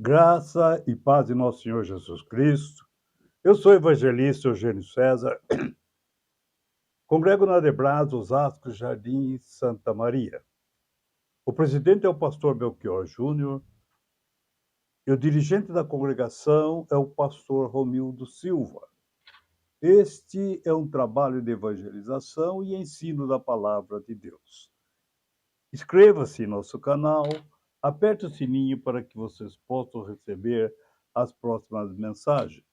Graça e paz de nosso Senhor Jesus Cristo. Eu sou o evangelista Eugênio César, congrego na Debras, Osasco, Jardim Santa Maria. O presidente é o pastor Belchior Júnior e o dirigente da congregação é o pastor Romildo Silva. Este é um trabalho de evangelização e ensino da palavra de Deus. Inscreva-se em nosso canal, aperte o sininho para que vocês possam receber as próximas mensagens.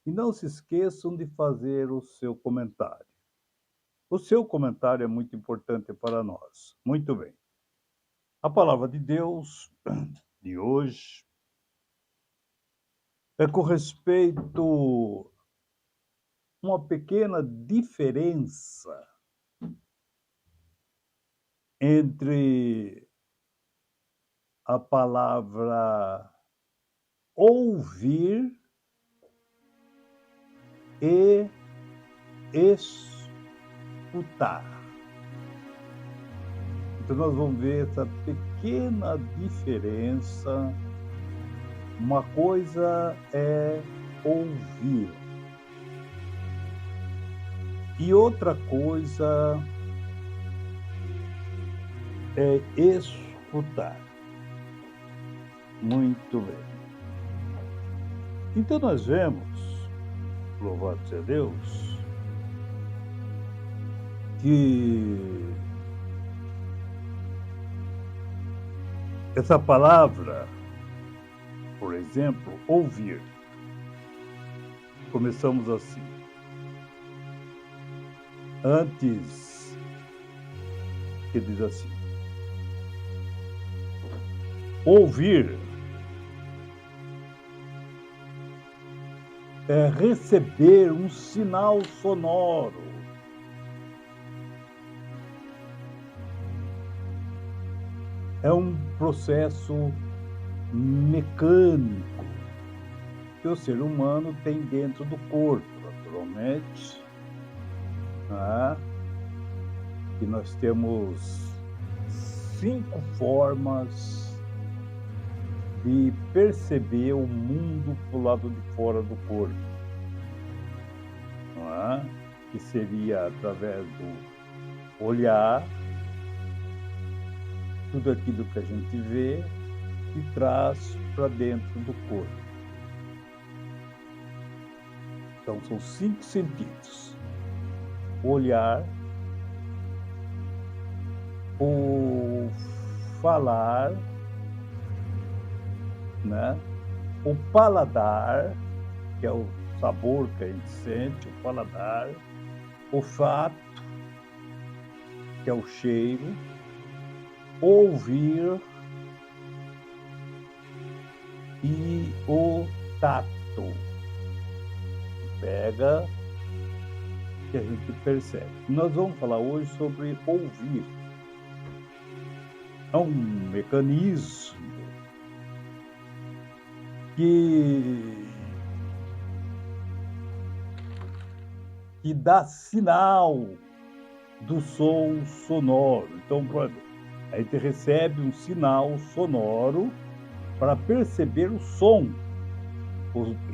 E não se esqueçam de fazer o seu comentário. O seu comentário é muito importante para nós. Muito bem. A palavra de Deus de hoje é com respeito a uma pequena diferença entre a palavra ouvir e escutar. Então nós vamos ver essa pequena diferença. Uma coisa é ouvir e outra coisa é escutar. Muito bem. Então nós vemos, louvado seja Deus, que essa palavra, por exemplo, ouvir, começamos assim. Antes, que diz assim: ouvir é receber um sinal sonoro. É um processo mecânico que o ser humano tem dentro do corpo, naturalmente. Né? E nós temos 5 formas de perceber o mundo pro lado de fora do corpo. Não é? Que seria através do olhar, tudo aquilo que a gente vê e traz para dentro do corpo. Então são 5 sentidos: o olhar, o falar, né? O paladar, que é o sabor que a gente sente, o paladar, o olfato, que é o cheiro, ouvir e o tato. Pega, que a gente percebe. Nós vamos falar hoje sobre ouvir. É um mecanismo que dá sinal do som sonoro. Então, a gente recebe um sinal sonoro para perceber o som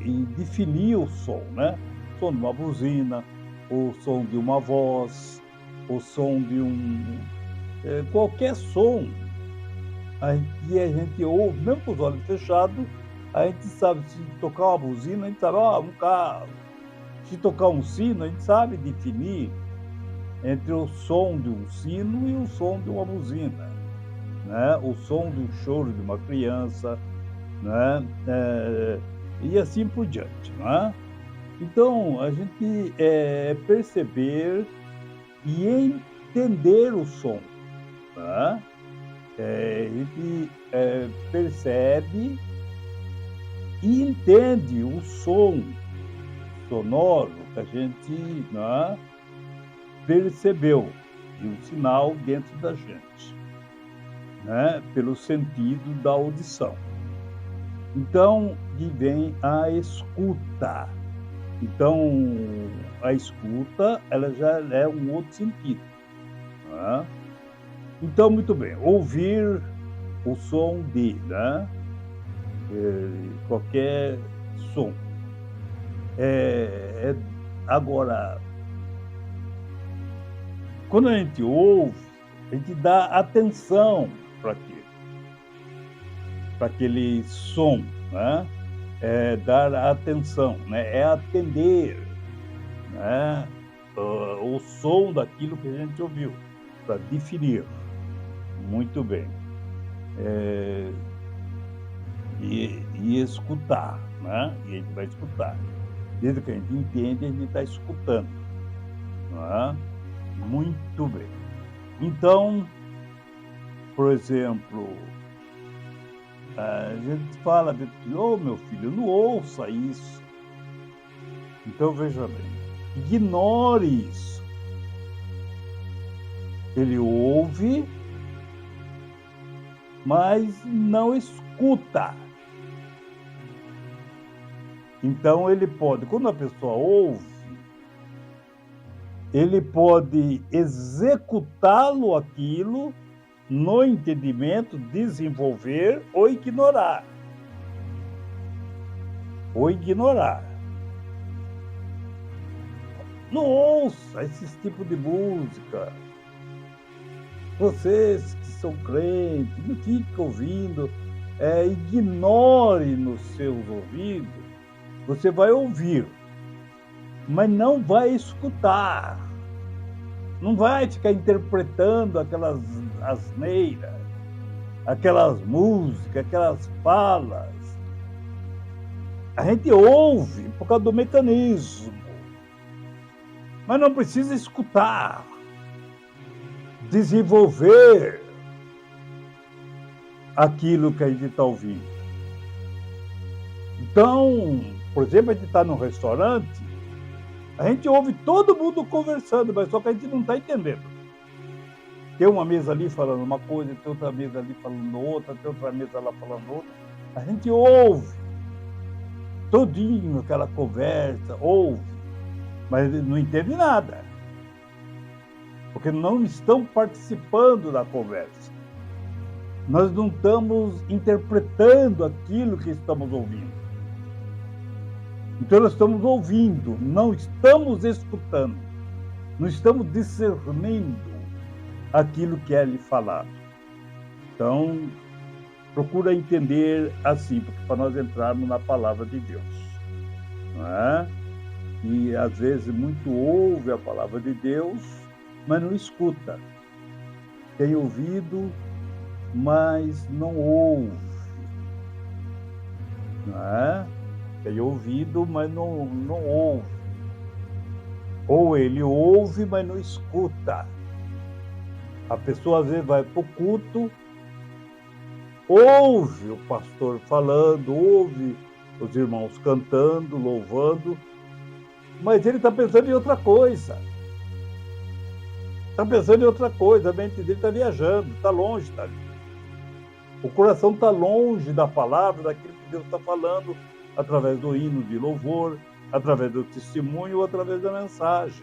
e definir o som, né? O som de uma buzina, o som de uma voz, o som de qualquer som. E a gente ouve, mesmo com os olhos fechados, a gente sabe, se tocar uma buzina, a gente sabe, um carro. Se tocar um sino, a gente sabe definir entre o som de um sino e o som de uma buzina, né? O som do choro de uma criança, né? E assim por diante, né? Então, a gente perceber e entender o som, né? A gente percebe e entende o som sonoro que a gente, né, percebeu, e um sinal dentro da gente, né, pelo sentido da audição. Então, que vem a escuta. Então, a escuta, ela já é um outro sentido, né? Então, muito bem, ouvir o som de, né? qualquer som. Agora, quando a gente ouve, a gente dá atenção para aquele som, né? É dar atenção, né? É atender, né? O som daquilo que a gente ouviu, para definir. Muito bem. E escutar, né? E a gente vai escutar. Desde que a gente entende, a gente está escutando, né? Muito bem. Então, por exemplo, a gente fala, oh, meu filho, não ouça isso. Então, veja bem, ignore isso. Ele ouve, mas não escuta. Então, ele pode, quando a pessoa ouve, ele pode executá-lo aquilo no entendimento, desenvolver ou ignorar. Não ouça esse tipo de música. Vocês que são crentes, não fiquem ouvindo, ignore nos seus ouvidos. Você vai ouvir, mas não vai escutar. Não vai ficar interpretando aquelas asneiras, aquelas músicas, aquelas falas. A gente ouve por causa do mecanismo, mas não precisa escutar, desenvolver aquilo que a gente está ouvindo. Então, por exemplo, a gente está num restaurante, a gente ouve todo mundo conversando, mas só que a gente não está entendendo. Tem uma mesa ali falando uma coisa, tem outra mesa ali falando outra, tem outra mesa lá falando outra. A gente ouve todinho aquela conversa, ouve, mas não entende nada. Porque não estão participando da conversa. Nós não estamos interpretando aquilo que estamos ouvindo. Então nós estamos ouvindo, não estamos escutando, não estamos discernindo aquilo que é lhe falado. Então, procura entender assim, porque para nós entrarmos na palavra de Deus, não é? E às vezes muito ouve a palavra de Deus, mas não escuta. Tem ouvido, mas não ouve, não é? Tem ouvido, mas não ouve. Ou ele ouve, mas não escuta. A pessoa às vezes vai para o culto, ouve o pastor falando, ouve os irmãos cantando, louvando, mas ele está pensando em outra coisa. Está pensando em outra coisa, a mente dele está viajando, está longe, está ali. O coração está longe da palavra, daquilo que Deus está falando, através do hino de louvor, através do testemunho ou através da mensagem.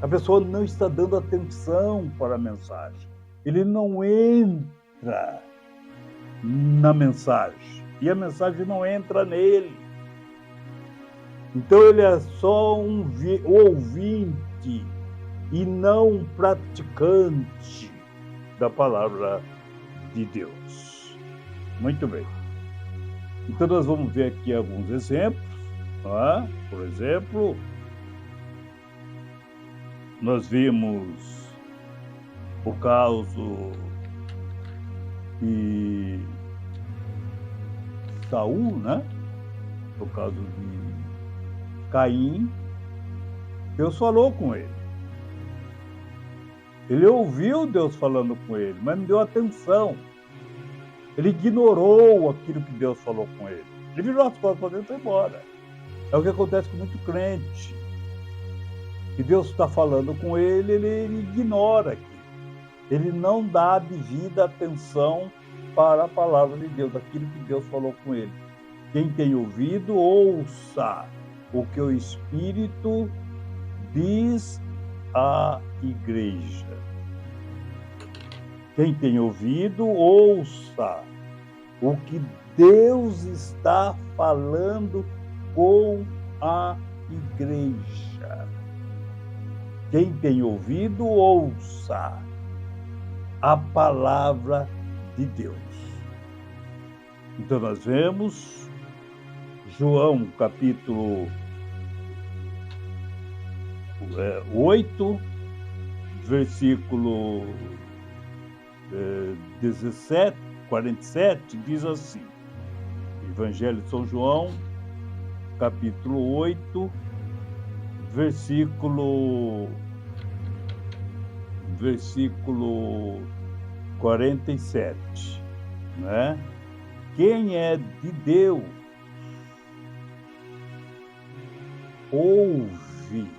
A pessoa não está dando atenção para a mensagem. Ele não entra na mensagem. E a mensagem não entra nele. Então ele é só um ouvinte e não um praticante da palavra de Deus. Muito bem. Então nós vamos ver aqui alguns exemplos. Tá? Por exemplo, nós vimos o caso de Saul, né? O caso de Caim. Deus falou com ele. Ele ouviu Deus falando com ele, mas não deu atenção. Ele ignorou aquilo que Deus falou com ele. Ele virou as costas para dentro e foi embora. É o que acontece com muito crente. Que Deus está falando com ele, ele ignora aquilo. Ele não dá devida atenção para a palavra de Deus, aquilo que Deus falou com ele. Quem tem ouvido, ouça o que o Espírito diz à igreja. Quem tem ouvido, ouça o que Deus está falando com a igreja. Quem tem ouvido, ouça a palavra de Deus. Então nós vemos João capítulo 8, versículo 47, diz assim, Evangelho de São João, capítulo 8, versículo 47, né? Quem é de Deus, ouve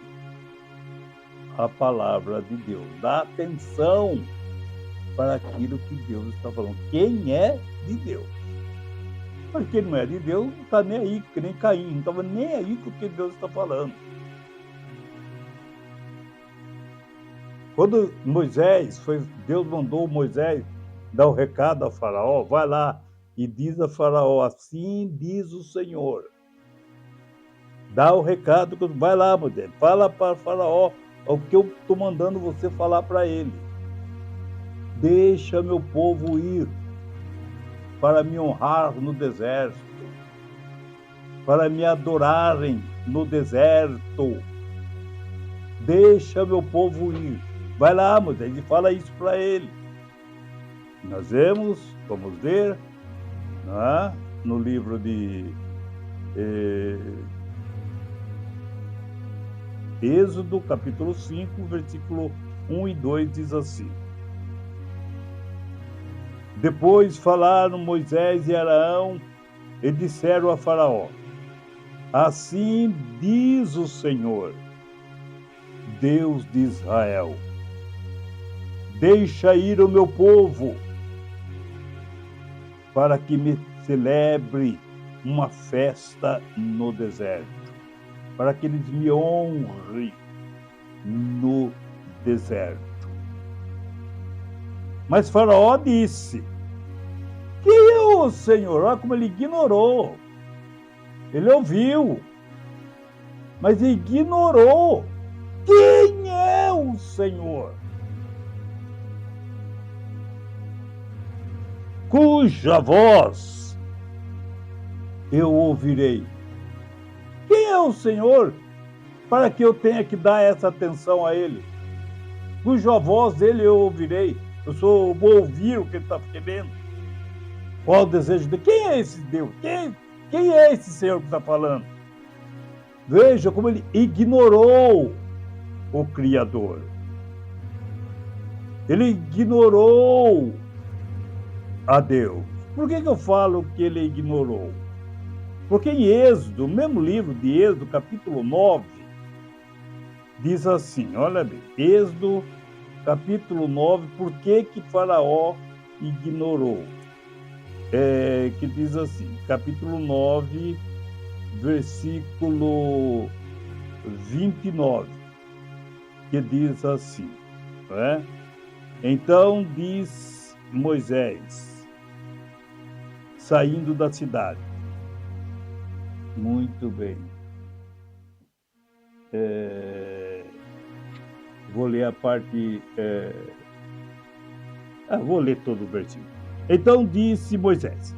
a palavra de Deus, dá atenção para aquilo que Deus está falando. Quem é de Deus. Mas quem não é de Deus não está nem aí, que nem Caim, não estava nem aí com o que Deus está falando. Quando Deus mandou Moisés dar o recado a Faraó, vai lá e diz a Faraó, assim diz o Senhor. Dá o recado, vai lá, Moisés, fala para Faraó o que eu estou mandando você falar para ele. Deixa meu povo ir para me honrar no deserto, para me adorarem no deserto. Deixa meu povo ir. Vai lá, Moisés, e fala isso para ele. Nós vamos ver, né, no livro de Êxodo, capítulo 5, versículo 1 e 2, diz assim. Depois falaram Moisés e Arão e disseram a Faraó, assim diz o Senhor, Deus de Israel, deixa ir o meu povo, para que me celebre uma festa no deserto, para que eles me honrem no deserto. Mas Faraó disse, quem é o Senhor? Olha como ele ignorou. Ele ouviu, mas ignorou. Quem é o Senhor? Cuja voz eu ouvirei. Quem é o Senhor para que eu tenha que dar essa atenção a ele? Cuja voz dele eu ouvirei. Vou ouvir o que ele está querendo. Qual o desejo dele? Quem é esse Deus? Quem é esse Senhor que está falando? Veja como ele ignorou o Criador. Ele ignorou a Deus. Por que eu falo que ele ignorou? Porque em Êxodo, o mesmo livro de Êxodo, capítulo 9, diz assim, olha bem, Êxodo, capítulo 9, por que Faraó ignorou? Que diz assim, capítulo 9, versículo 29, que diz assim, né? Então diz Moisés, saindo da cidade. Muito bem. Vou ler a parte... vou ler todo o versículo. Então disse Moisés,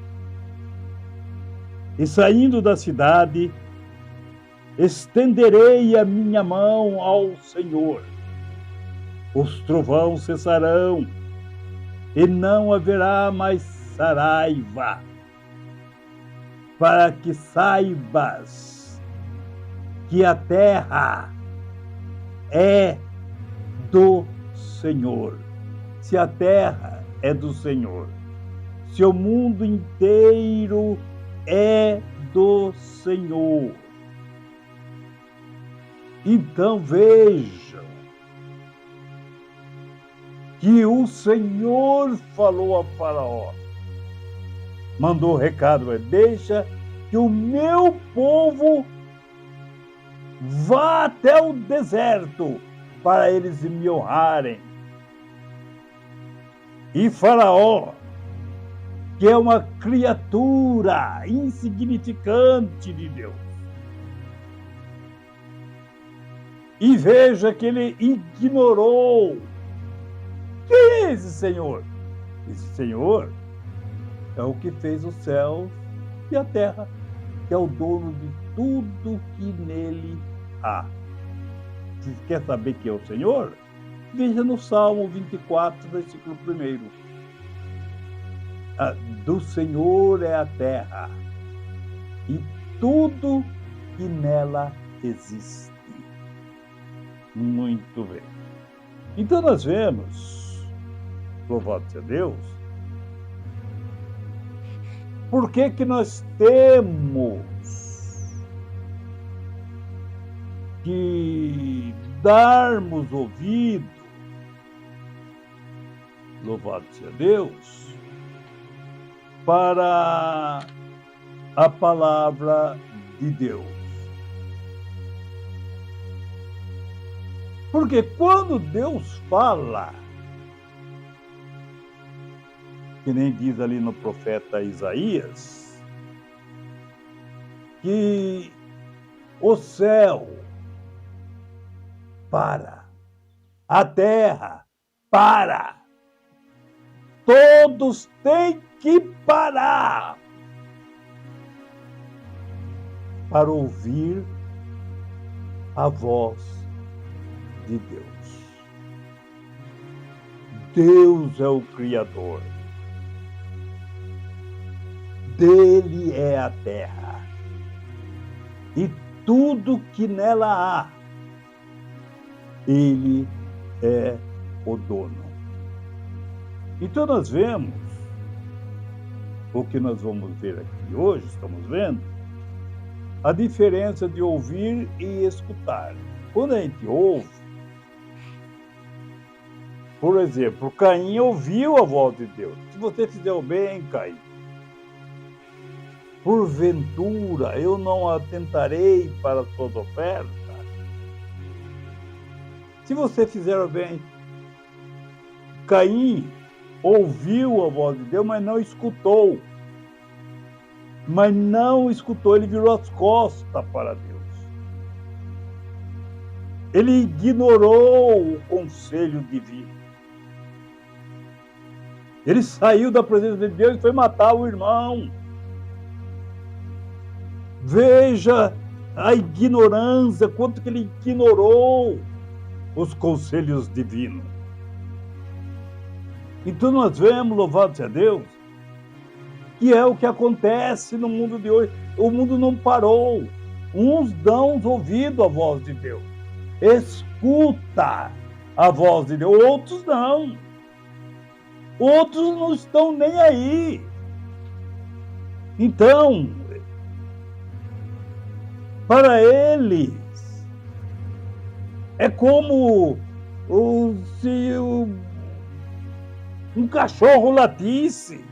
e saindo da cidade, estenderei a minha mão ao Senhor. Os trovões cessarão, e não haverá mais saraiva, para que saibas que a terra é do Senhor. Se a terra é do Senhor, se o mundo inteiro é do Senhor, então vejam que o Senhor falou a Faraó, mandou o recado, deixa que o meu povo vá até o deserto para eles me honrarem. E Faraó que é uma criatura insignificante de Deus. E veja que ele ignorou. Quem é esse Senhor? Esse Senhor é o que fez os céus e a terra, que é o dono de tudo que nele há. Se quer saber quem é o Senhor? Veja no Salmo 24, versículo 1. Do Senhor é a terra e tudo que nela existe. Muito bem. Então nós vemos, louvado seja Deus, por que nós temos que darmos ouvido, louvado seja Deus, para a palavra de Deus. Porque quando Deus fala, que nem diz ali no profeta Isaías, que o céu para, a terra para, todos têm que parar para ouvir a voz de Deus. Deus é o Criador. Dele é a terra e tudo que nela há. Ele é o dono. Então nós vemos o que nós vamos ver aqui hoje, estamos vendo a diferença de ouvir e escutar. Quando a gente ouve, por exemplo, Caim ouviu a voz de Deus. Se você fizer o bem, Caim, porventura eu não atentarei para as suas ofertas. Se você fizer o bem, Caim ouviu a voz de Deus, mas não escutou. Ele virou as costas para Deus. Ele ignorou o conselho divino. Ele saiu da presença de Deus e foi matar o irmão. Veja a ignorância, quanto que ele ignorou os conselhos divinos. Então nós vemos, louvado seja Deus, que é o que acontece no mundo de hoje. O mundo não parou. Uns dão ouvido à voz de Deus, escuta a voz de Deus, outros não. Outros não estão nem aí. Então, para eles, é como se um cachorro latisse.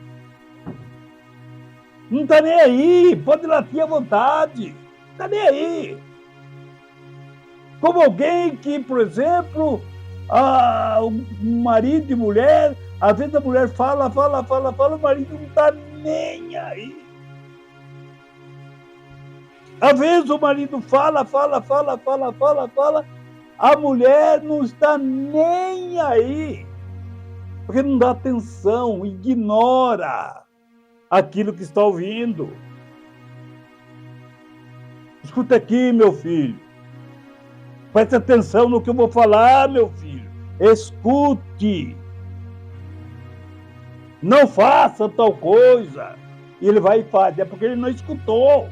Não está nem aí, pode latir à vontade, não está nem aí. Como alguém que, por exemplo, um marido e mulher, às vezes a mulher fala, o marido não está nem aí. Às vezes o marido fala, a mulher não está nem aí, porque não dá atenção, ignora aquilo que está ouvindo. Escuta aqui, meu filho. Preste atenção no que eu vou falar, meu filho. Escute. Não faça tal coisa. E ele vai e faz. É porque ele não escutou.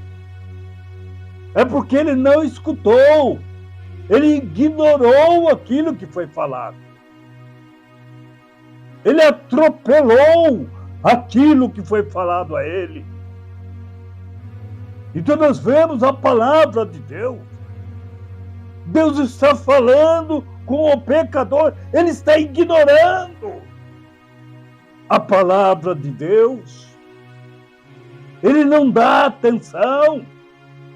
É porque ele não escutou. Ele ignorou aquilo que foi falado. Ele atropelou aquilo que foi falado a ele. Então nós vemos a palavra de Deus. Deus está falando com o pecador. Ele está ignorando a palavra de Deus. Ele não dá atenção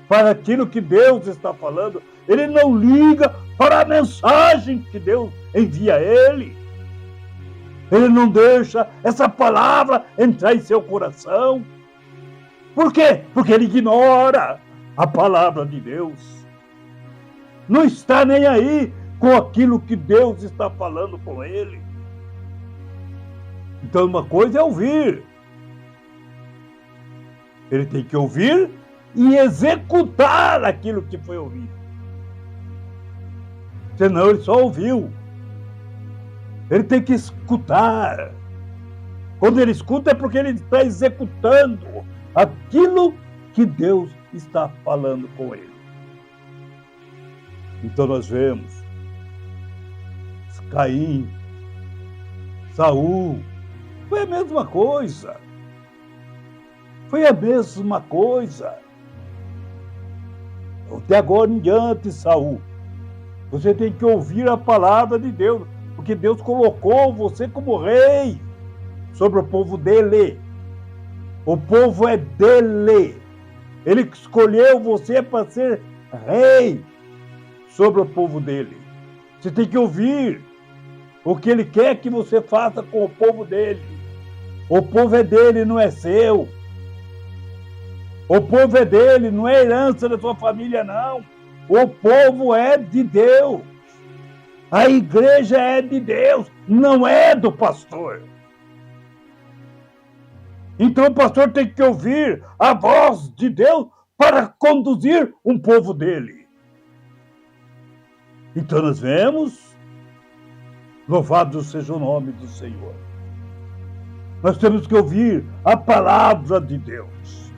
para aquilo que Deus está falando. Ele não liga para a mensagem que Deus envia a ele. Ele não deixa essa palavra entrar em seu coração. Por quê? Porque ele ignora a palavra de Deus. Não está nem aí com aquilo que Deus está falando com ele. Então, uma coisa é ouvir. Ele tem que ouvir e executar aquilo que foi ouvido. Senão ele só ouviu. Ele tem que escutar. Quando ele escuta é porque ele está executando aquilo que Deus está falando com ele. Então nós vemos Caim, Saul, foi a mesma coisa. Foi a mesma coisa. De agora em diante, Saul, você tem que ouvir a palavra de Deus, porque Deus colocou você como rei sobre o povo dele. O povo é dele. Ele escolheu você para ser rei sobre o povo dele. Você tem que ouvir o que ele quer que você faça com o povo dele. O povo é dele, não é seu. O povo é dele, não é herança da sua família, não. O povo é de Deus. A igreja é de Deus, não é do pastor. Então o pastor tem que ouvir a voz de Deus para conduzir um povo dele. Então nós vemos, louvado seja o nome do Senhor. Nós temos que ouvir a palavra de Deus.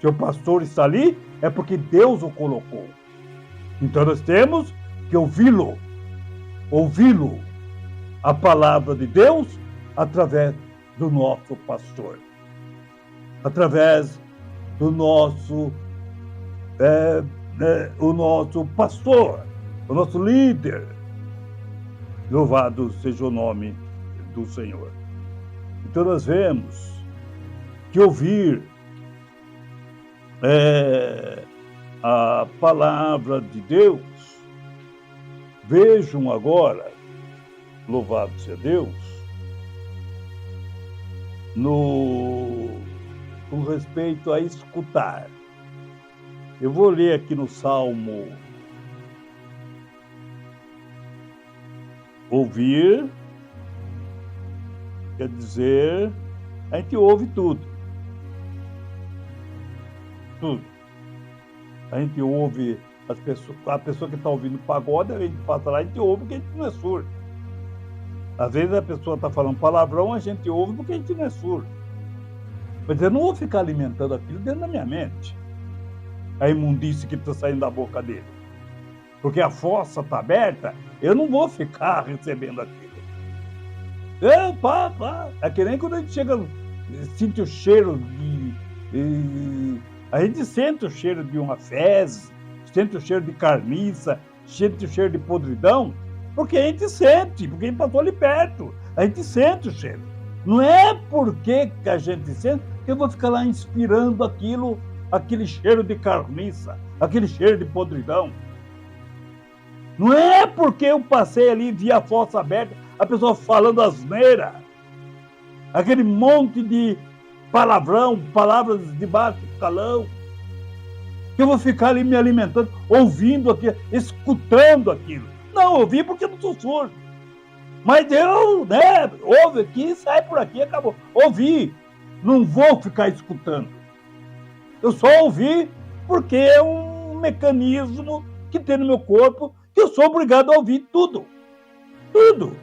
Se o pastor está ali, é porque Deus o colocou. Então nós temos que ouvi-lo, a palavra de Deus, através do nosso pastor, através do nosso pastor, o nosso líder. Louvado seja o nome do Senhor. Então nós vemos que ouvir a palavra de Deus. Vejam agora, louvado seja Deus, com respeito a escutar. Eu vou ler aqui no Salmo. Ouvir quer dizer, a gente ouve tudo. Tudo. A gente ouve a pessoa que está ouvindo pagode, a gente passa lá e a gente ouve porque a gente não é surdo. Às vezes a pessoa está falando palavrão, a gente ouve porque a gente não é surdo. Mas eu não vou ficar alimentando aquilo dentro da minha mente, a imundície que está saindo da boca dele. Porque a fossa está aberta, eu não vou ficar recebendo aquilo. É que nem quando a gente chega, sente o cheiro a gente sente o cheiro de uma fezes, sente o cheiro de carniça, sente o cheiro de podridão, porque a gente sente, porque a gente passou ali perto, a gente sente o cheiro. Não é porque que a gente sente que eu vou ficar lá inspirando aquele cheiro de carniça, aquele cheiro de podridão. Não é porque eu passei ali e vi a fossa aberta, a pessoa falando asneira, aquele monte de palavrão, palavras de baixo calão, que eu vou ficar ali me alimentando, ouvindo aquilo, escutando aquilo. Não, ouvi porque eu não sou surdo. Mas eu, ouve aqui, sai por aqui, acabou. Ouvi, não vou ficar escutando. Eu só ouvi porque é um mecanismo que tem no meu corpo que eu sou obrigado a ouvir tudo. Tudo.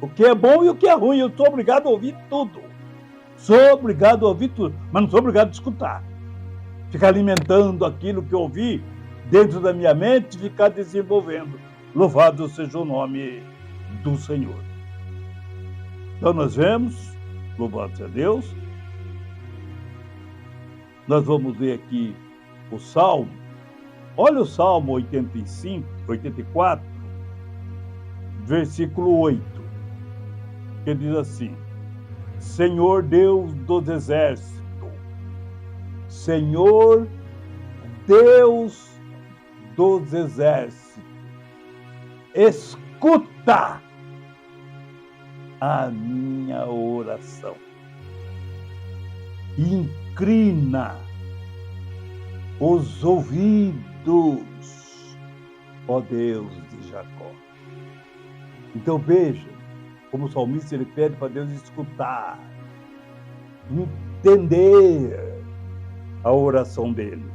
O que é bom e o que é ruim, eu sou obrigado a ouvir tudo. Sou obrigado a ouvir tudo, mas não sou obrigado a escutar. Ficar alimentando aquilo que eu ouvi dentro da minha mente, ficar desenvolvendo. Louvado seja o nome do Senhor. Então nós vemos, louvado seja Deus, nós vamos ver aqui o Salmo. Olha o Salmo 84, versículo 8, que diz assim: Senhor Deus dos exércitos, Senhor Deus dos exércitos, escuta a minha oração. Inclina os ouvidos, ó Deus de Jacó. Então veja, como o salmista ele pede para Deus escutar, entender a oração dele.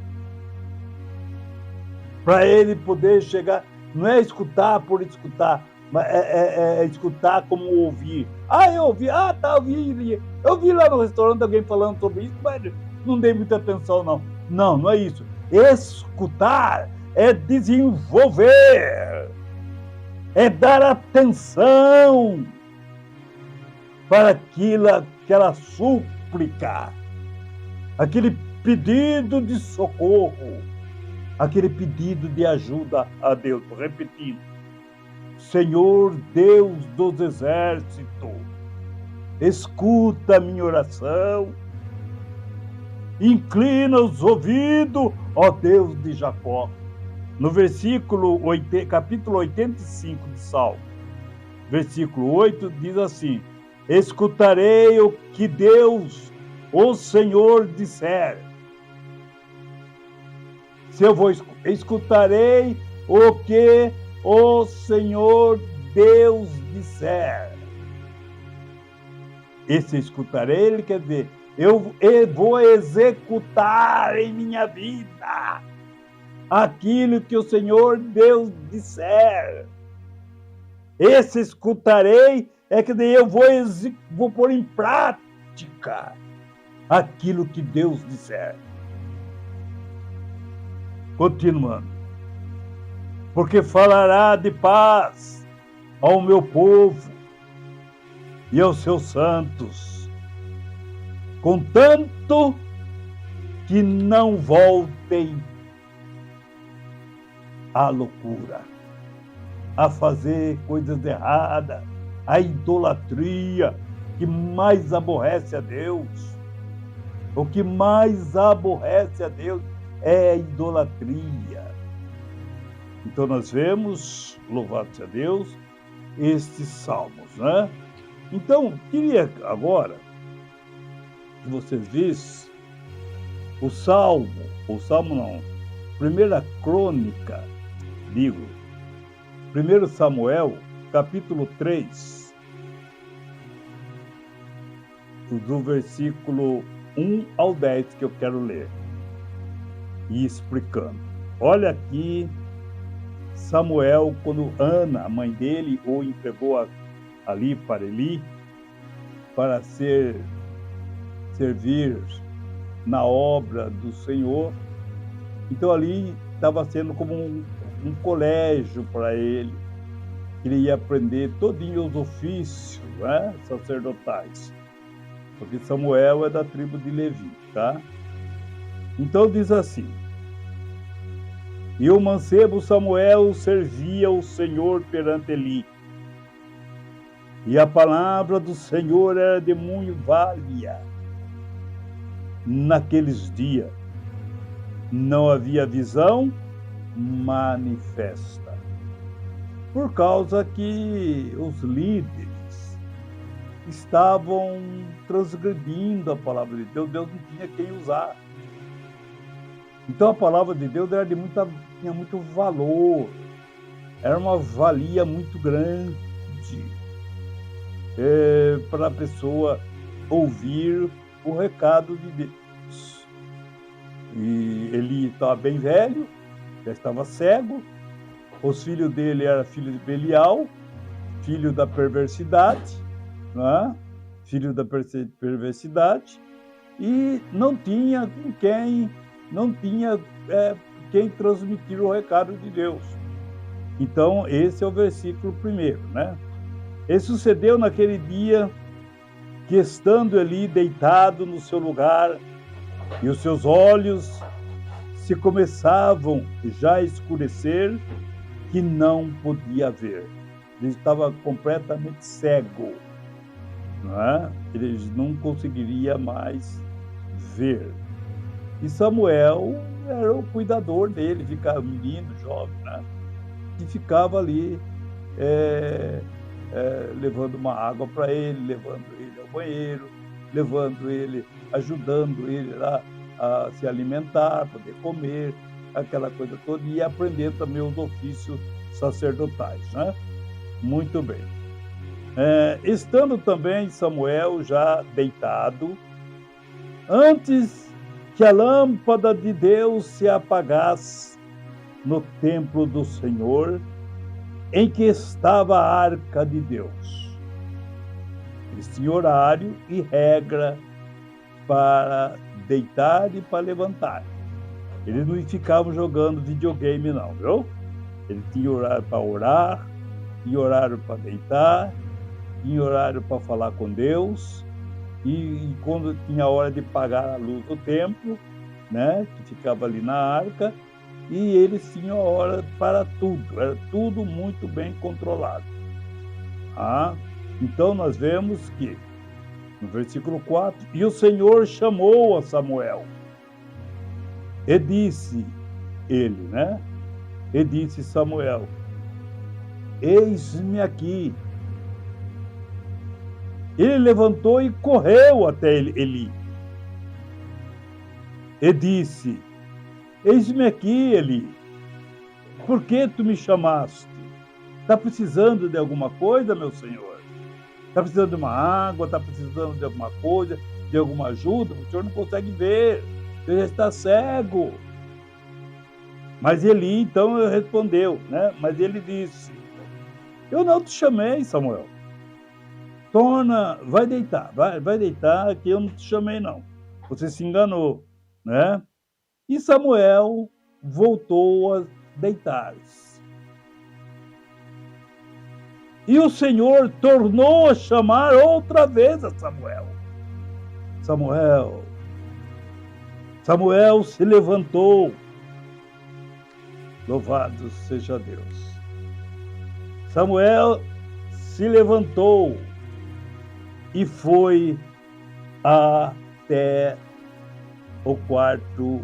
Para ele poder chegar, não é escutar por escutar, mas é escutar como ouvir. Eu ouvi, eu vi lá no restaurante alguém falando sobre isso, mas não dei muita atenção, não. Não é isso. Escutar é desenvolver, é dar atenção para aquela súplica, aquele pedido de socorro, aquele pedido de ajuda a Deus. Repetindo, Senhor Deus dos exércitos, escuta a minha oração, inclina os ouvidos, ó Deus de Jacó. No capítulo 85 de Salmo, versículo 8, diz assim: escutarei o que Deus, o Senhor, disser. Escutarei o que o Senhor Deus disser. Esse escutarei, ele quer dizer, eu vou executar em minha vida aquilo que o Senhor Deus disser. Esse escutarei é que daí eu vou pôr em prática aquilo que Deus disser. Continuando. Porque falará de paz ao meu povo e aos seus santos, contanto que não voltem à loucura, a fazer coisas erradas, a idolatria, que mais aborrece a Deus. O que mais aborrece a Deus é a idolatria. Então nós vemos, louvado seja Deus, estes salmos, né? Então, queria agora que vocês vissem o Salmo não, primeira crônica, 1 Samuel, capítulo 3, do versículo 1 ao 10, que eu quero ler, e explicando. Olha aqui, Samuel, quando Ana, a mãe dele, o entregou ali para Eli, para servir na obra do Senhor. Então ali estava sendo como um colégio para ele. Ele ia aprender todinho os ofícios, né, sacerdotais. Porque Samuel é da tribo de Levi, tá? Então diz assim: e o mancebo Samuel servia o Senhor perante Eli. E a palavra do Senhor era de muito valia. Naqueles dias não havia visão manifesta, por causa que os líderes estavam transgredindo a palavra de Deus. Deus não tinha quem usar. Então a palavra de Deus era tinha muito valor, era uma valia muito grande para a pessoa ouvir o recado de Deus. E ele estava bem velho, já estava cego, os filhos dele eram filhos de Belial, filho da perversidade, né? Filho da perversidade, e não tinha quem transmitir o recado de Deus. Então, esse é o versículo 1, né? E sucedeu naquele dia que, estando ali deitado no seu lugar, e os seus olhos se começavam já a escurecer, que não podia ver. Ele estava completamente cego, não é? Ele não conseguiria mais ver. E Samuel era o cuidador dele, ficava menino, jovem, né? E ficava ali levando uma água para ele, levando ele ao banheiro, levando ele, ajudando ele lá a se alimentar, poder comer, aquela coisa toda, e aprender também os ofícios sacerdotais, né? Muito bem. Estando também Samuel já deitado, antes que a lâmpada de Deus se apagasse no templo do Senhor, em que estava a arca de Deus. Eles tinham horário e regra para deitar e para levantar. Eles não ficavam jogando videogame, não, viu? Ele tinha horário para orar, tinha horário para deitar, tinha horário para falar com Deus, e quando tinha hora de pagar a luz do templo, né, que ficava ali na arca, e eles tinham hora para tudo, era tudo muito bem controlado. Então nós vemos que, no versículo 4, e o Senhor chamou a Samuel, e disse ele, né? E disse Samuel: eis-me aqui. Ele levantou e correu até Eli. E disse: eis-me aqui, Eli. Por que tu me chamaste? Está precisando de alguma coisa, meu senhor? Está precisando de uma água? Está precisando de alguma coisa? De alguma ajuda? O senhor não consegue ver. Você já está cego. Mas Eli, então, respondeu, né? Mas ele disse: eu não te chamei, Samuel. Vai deitar, vai deitar, que eu não te chamei, não. Você se enganou, né? E Samuel voltou a deitar-se. E o Senhor tornou a chamar outra vez a Samuel. Samuel. Samuel se levantou. Louvado seja Deus. Samuel se levantou e foi até o quarto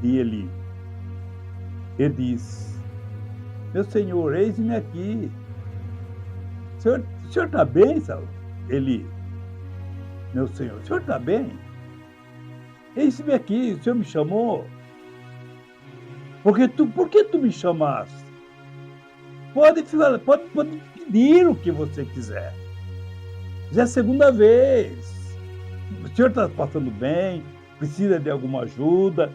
de Eli. E disse: meu senhor, eis-me aqui. O senhor está bem, Eli? Meu senhor, o senhor está bem? Eis-me aqui, o senhor me chamou? Por que tu me chamaste? Pode pedir o que você quiser. Já é a segunda vez. O senhor está passando bem, precisa de alguma ajuda.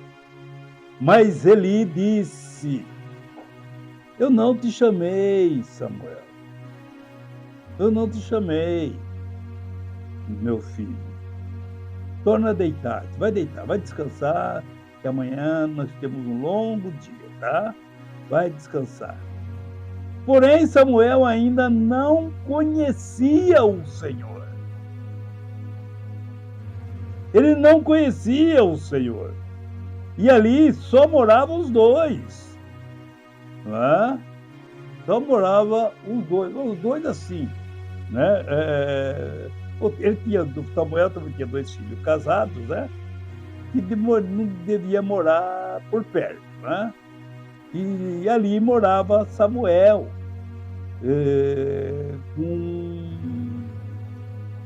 Mas Eli disse: eu não te chamei, Samuel. Eu não te chamei, meu filho. Torna a deitar. Vai deitar, vai descansar, que amanhã nós temos um longo dia, tá? Vai descansar. Porém, Samuel ainda não conhecia o Senhor. Ele não conhecia o Senhor. E ali só moravam os dois. Não é? Só moravam os dois assim. Né? Samuel também tinha 2 filhos casados, né? Que não devia morar por perto. Né? E ali morava Samuel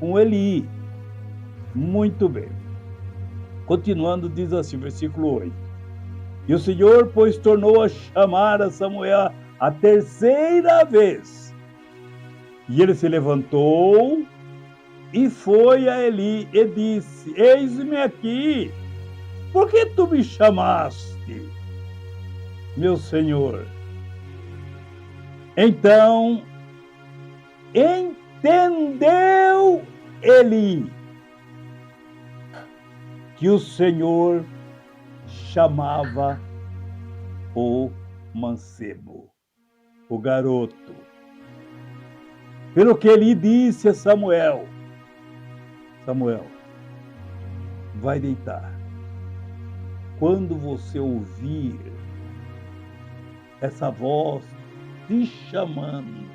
com Eli. Muito bem. Continuando, diz assim, versículo 8. E o Senhor, pois, tornou a chamar a Samuel a terceira vez. E ele se levantou e foi a Eli e disse: eis-me aqui. Por que tu me chamaste, meu senhor? Então entendeu Eli que o Senhor chamava o mancebo, o garoto. Pelo que Eli disse a Samuel: Samuel, vai deitar. Quando você ouvir essa voz te chamando,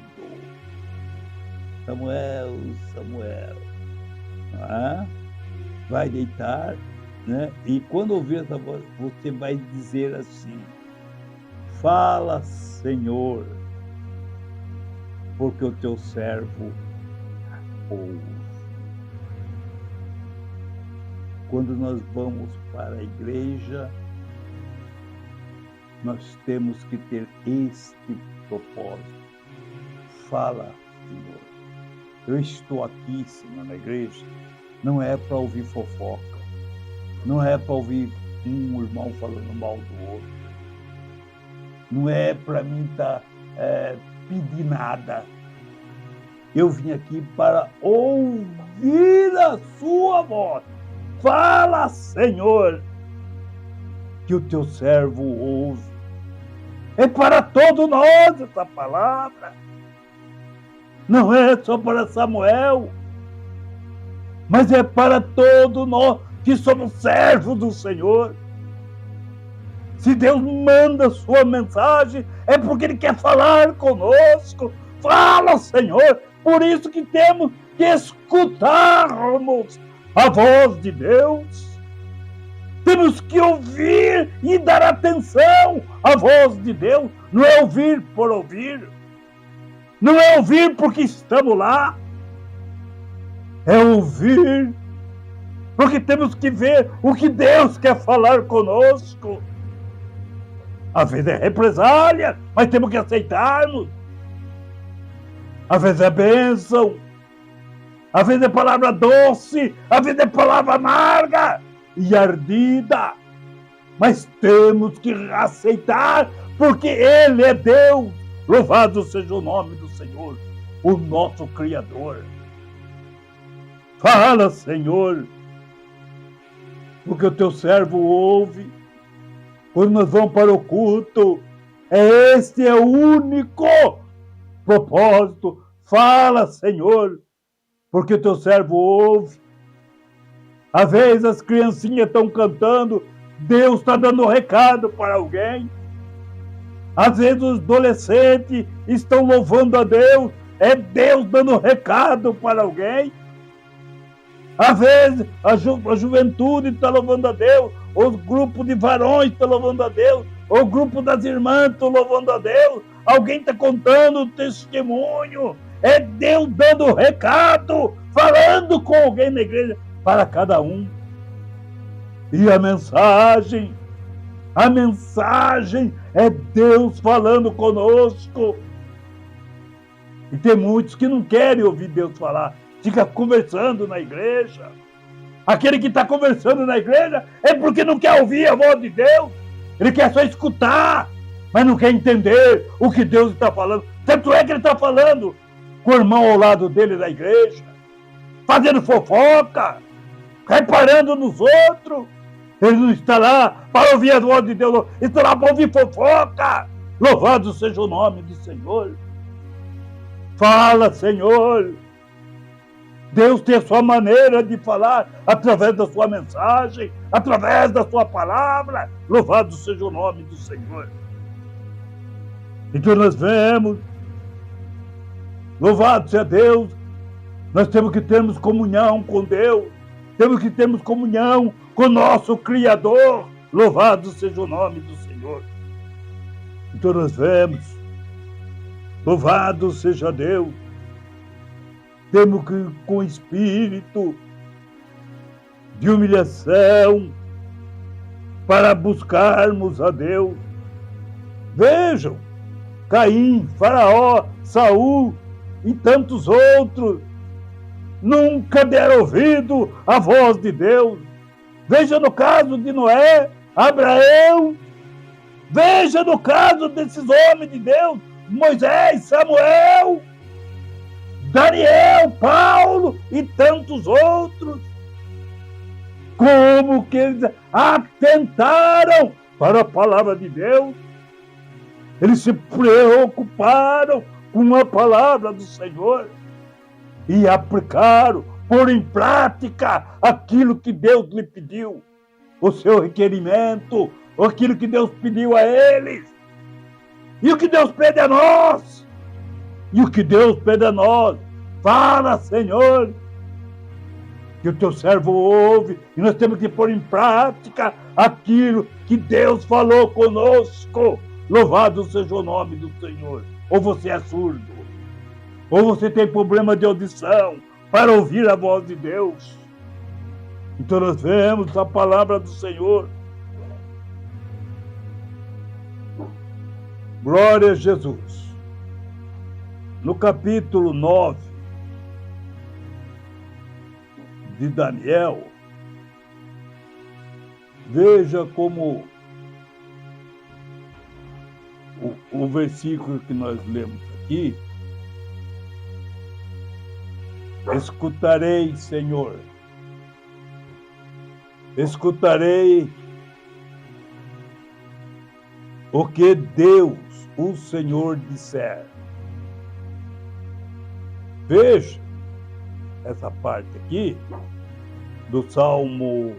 Samuel, Samuel, vai deitar, né? E quando ouvir essa voz, você vai dizer assim: fala, Senhor, porque o teu servo ouve. Quando nós vamos para a igreja, nós temos que ter este propósito. Fala, Senhor. Eu estou aqui, Senhor, na igreja, não é para ouvir fofoca, não é para ouvir um irmão falando mal do outro, não é para mim pedir nada. Eu vim aqui para ouvir a sua voz. Fala, Senhor, que o teu servo ouve. É para todos nós essa palavra. Não é só para Samuel, mas é para todos nós que somos servos do Senhor. Se Deus manda sua mensagem, é porque Ele quer falar conosco. Fala, Senhor. Por isso que temos que escutarmos a voz de Deus. Temos que ouvir e dar atenção à voz de Deus. Não é ouvir por ouvir. Não é ouvir porque estamos lá. É ouvir porque temos que ver o que Deus quer falar conosco. Às vezes é represália, mas temos que aceitarmos. Às vezes é bênção. Às vezes é palavra doce. Às vezes é palavra amarga e ardida. Mas temos que aceitar, porque Ele é Deus. Louvado seja o nome do Senhor, o nosso Criador. Fala, Senhor, porque o teu servo ouve. Quando nós vamos para o culto, este é o único propósito. Fala, Senhor, porque o teu servo ouve. Às vezes as criancinhas estão cantando, Deus está dando um recado para alguém. Às vezes os adolescentes estão louvando a Deus, é Deus dando um recado para alguém. Às vezes a juventude está louvando a Deus, os grupos de varões estão louvando a Deus, o grupo das irmãs estão louvando a Deus, alguém está contando o testemunho, é Deus dando um recado, falando com alguém na igreja, para cada um. E a mensagem é Deus falando conosco. E tem muitos que não querem ouvir Deus falar, fica conversando na igreja. Aquele que está conversando na igreja é porque não quer ouvir a voz de Deus. Ele quer só escutar, mas não quer entender o que Deus está falando. Tanto é que ele está falando com o irmão ao lado dele na igreja, fazendo fofoca, reparando nos outros. Ele não está lá para ouvir a voz de Deus, ele está lá para ouvir fofoca. Louvado seja o nome do Senhor. Fala, Senhor. Deus tem a sua maneira de falar através da sua mensagem, através da sua palavra. Louvado seja o nome do Senhor. Então nós vemos, louvado seja Deus, nós temos que termos comunhão com Deus, temos que termos comunhão com o nosso Criador. Louvado seja o nome do Senhor. Então nós vemos, louvado seja Deus, temos que, com espírito de humilhação, para buscarmos a Deus. Vejam, Caim, Faraó, Saul e tantos outros nunca deram ouvido à voz de Deus. Veja no caso de Noé, Abraão. Veja no caso desses homens de Deus, Moisés, Samuel, Daniel, Paulo e tantos outros. Como que eles atentaram para a palavra de Deus. Eles se preocuparam com a palavra do Senhor e aplicaram, pôr em prática aquilo que Deus lhe pediu, o seu requerimento, aquilo que Deus pediu a eles. E o que Deus pede a nós? E o que Deus pede a nós? Fala, Senhor, que o teu servo ouve, e nós temos que pôr em prática aquilo que Deus falou conosco. Louvado seja o nome do Senhor. Ou você é surdo? Ou você tem problema de audição para ouvir a voz de Deus? Então nós vemos a palavra do Senhor. Glória a Jesus. No capítulo 9 de Daniel, veja como o versículo que nós lemos aqui: escutarei, Senhor, escutarei o que Deus, o Senhor, disser. Veja essa parte aqui do Salmo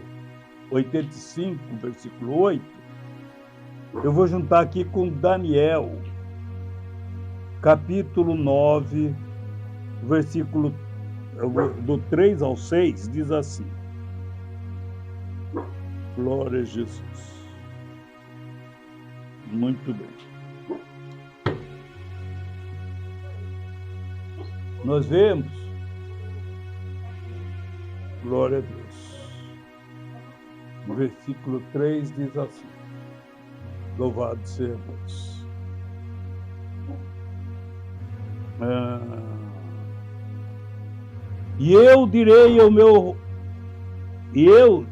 85, versículo 8. Eu vou juntar aqui com Daniel, capítulo 9, versículo do 3 ao 6, diz assim. Glória a Jesus. Muito bem. Nós vemos, glória a Deus, no versículo 3 diz assim: louvado seja Deus. E eu direi ao meu, e eu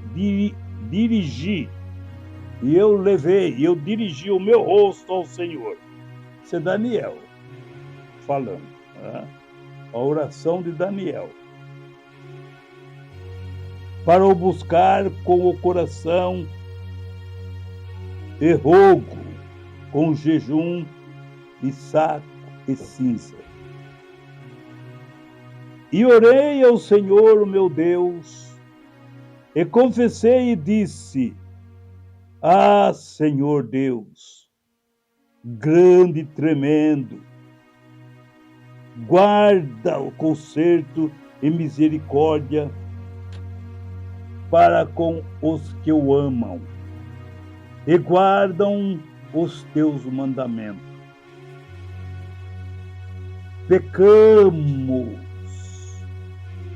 dirigi, e eu levei, e eu dirigi o meu rosto ao Senhor. Isso é Daniel falando, né? A oração de Daniel. Para o buscar com o coração e rogo, com jejum e saco e cinza. E orei ao Senhor, o meu Deus, e confessei e disse: ah, Senhor Deus, grande e tremendo, guarda o conserto e misericórdia para com os que o amam e guardam os teus mandamentos. Pecamos,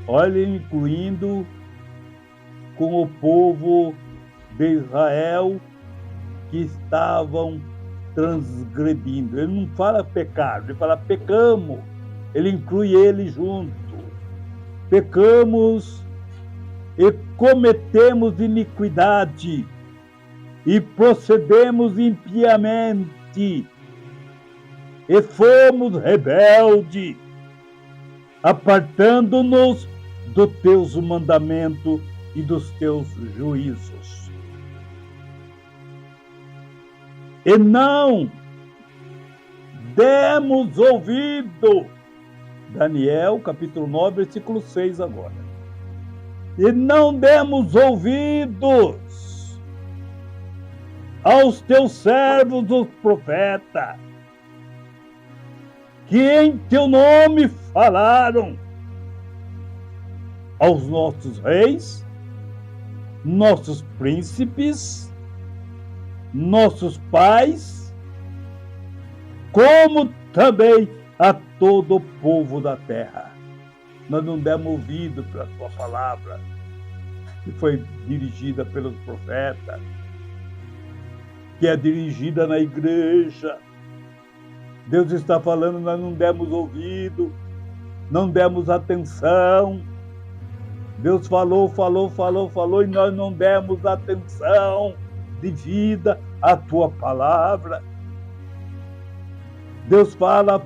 olha, incluindo com o povo de Israel que estavam transgredindo. Ele não fala pecado, ele fala pecamos. Ele inclui ele junto. Pecamos e cometemos iniquidade e procedemos impiamente e fomos rebeldes, apartando-nos dos teus mandamentos e dos teus juízos. E não demos ouvido. Daniel, capítulo 9, versículo 6 agora. E não demos ouvidos aos teus servos, os profetas, que em teu nome falaram, aos nossos reis, nossos príncipes, nossos pais, como também a todo o povo da terra. Nós não demos ouvido para a tua palavra, que foi dirigida pelos profetas, que é dirigida na igreja. Deus está falando, nós não demos ouvido, não demos atenção. Deus falou, e nós não demos atenção devida à tua palavra. Deus fala,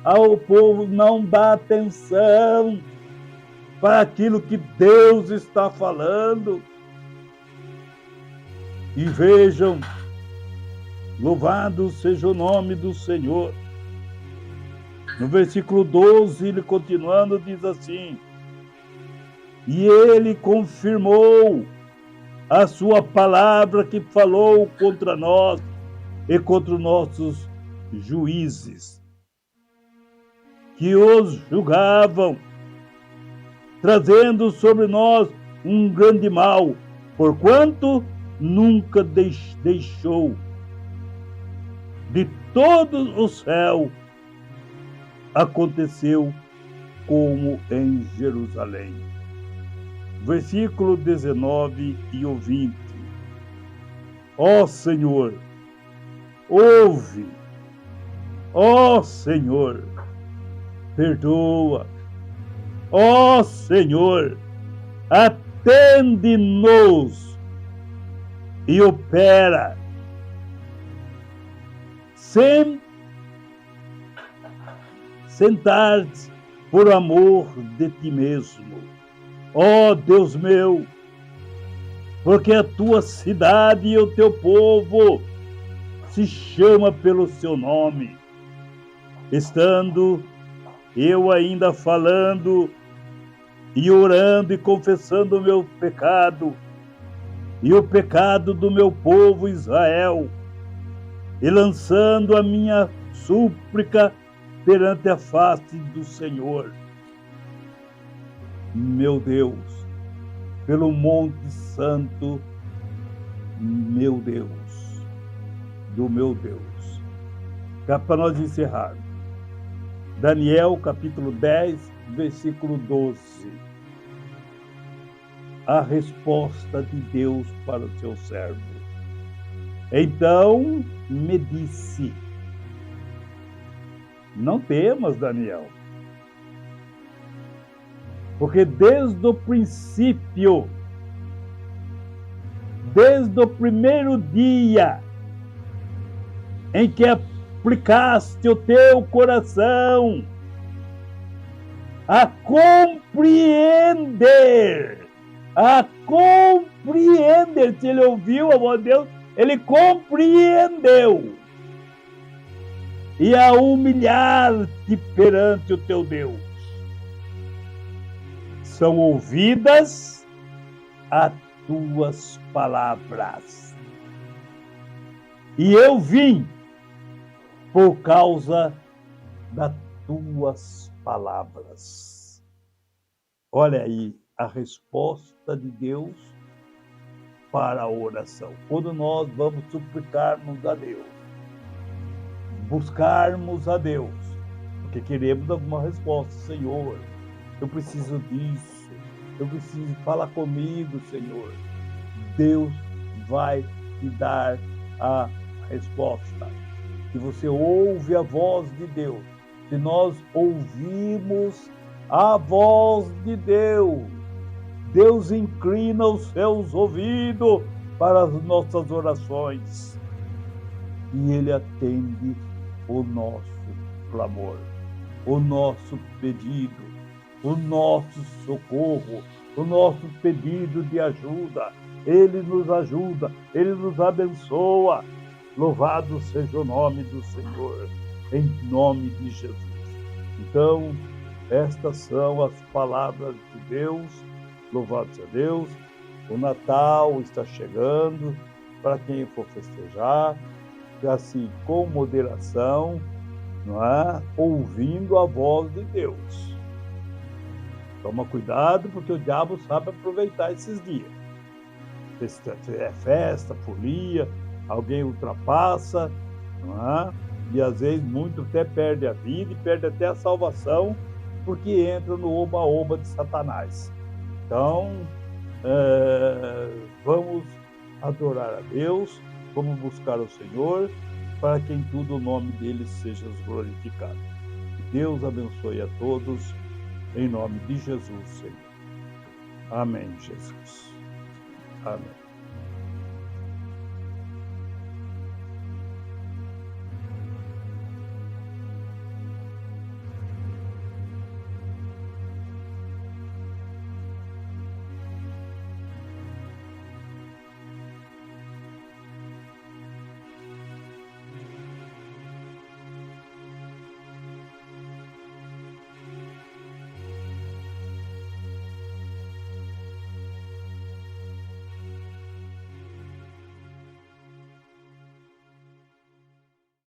ao povo não dá atenção para aquilo que Deus está falando. E vejam, louvado seja o nome do Senhor. No versículo 12, ele continuando diz assim: e ele confirmou a sua palavra que falou contra nós e contra os nossos juízes, que os julgavam, trazendo sobre nós um grande mal, porquanto nunca deixou de todo o céu aconteceu como em Jerusalém. Versículo 19 e o 20. Ó Senhor, ouve. Ó Senhor, perdoa. Ó Senhor, atende-nos e opera. Sem sentar-te por amor de ti mesmo. Ó Deus meu, porque a tua cidade e o teu povo se chama pelo seu nome. Estando eu ainda falando e orando e confessando o meu pecado e o pecado do meu povo Israel, e lançando a minha súplica perante a face do Senhor. Meu Deus, pelo Monte Santo, meu Deus, do meu Deus. Para nós encerrar, Daniel capítulo 10, versículo 12. A resposta de Deus para o seu servo. Então me disse: não temas, Daniel, porque desde o princípio, desde o primeiro dia em que aplicaste o teu coração a compreender, se ele ouviu a voz de Deus, ele compreendeu, e a humilhar-te perante o teu Deus, são ouvidas as tuas palavras. E eu vim por causa das tuas palavras. Olha aí a resposta de Deus para a oração. Quando nós vamos suplicarmos a Deus, buscarmos a Deus, porque queremos alguma resposta. Senhor, eu preciso disso, eu preciso falar comigo, Senhor. Deus vai te dar a resposta. Se você ouve a voz de Deus, se nós ouvirmos a voz de Deus, Deus inclina os seus ouvidos para as nossas orações e Ele atende o nosso clamor, o nosso pedido, o nosso socorro, o nosso pedido de ajuda. Ele nos ajuda, Ele nos abençoa. Louvado seja o nome do Senhor, em nome de Jesus. Então, estas são as palavras de Deus. Louvado seja Deus. O Natal está chegando, para quem for festejar, assim, com moderação, não é? Ouvindo a voz de Deus. Toma cuidado, porque o diabo sabe aproveitar esses dias. É festa, folia, alguém ultrapassa, não é? E às vezes muito até perde a vida e perde até a salvação, porque entra no oba-oba de Satanás. Então, vamos adorar a Deus, vamos buscar o Senhor, para que em tudo o nome dele seja glorificado. Que Deus abençoe a todos, em nome de Jesus, Senhor. Amém, Jesus. Amém.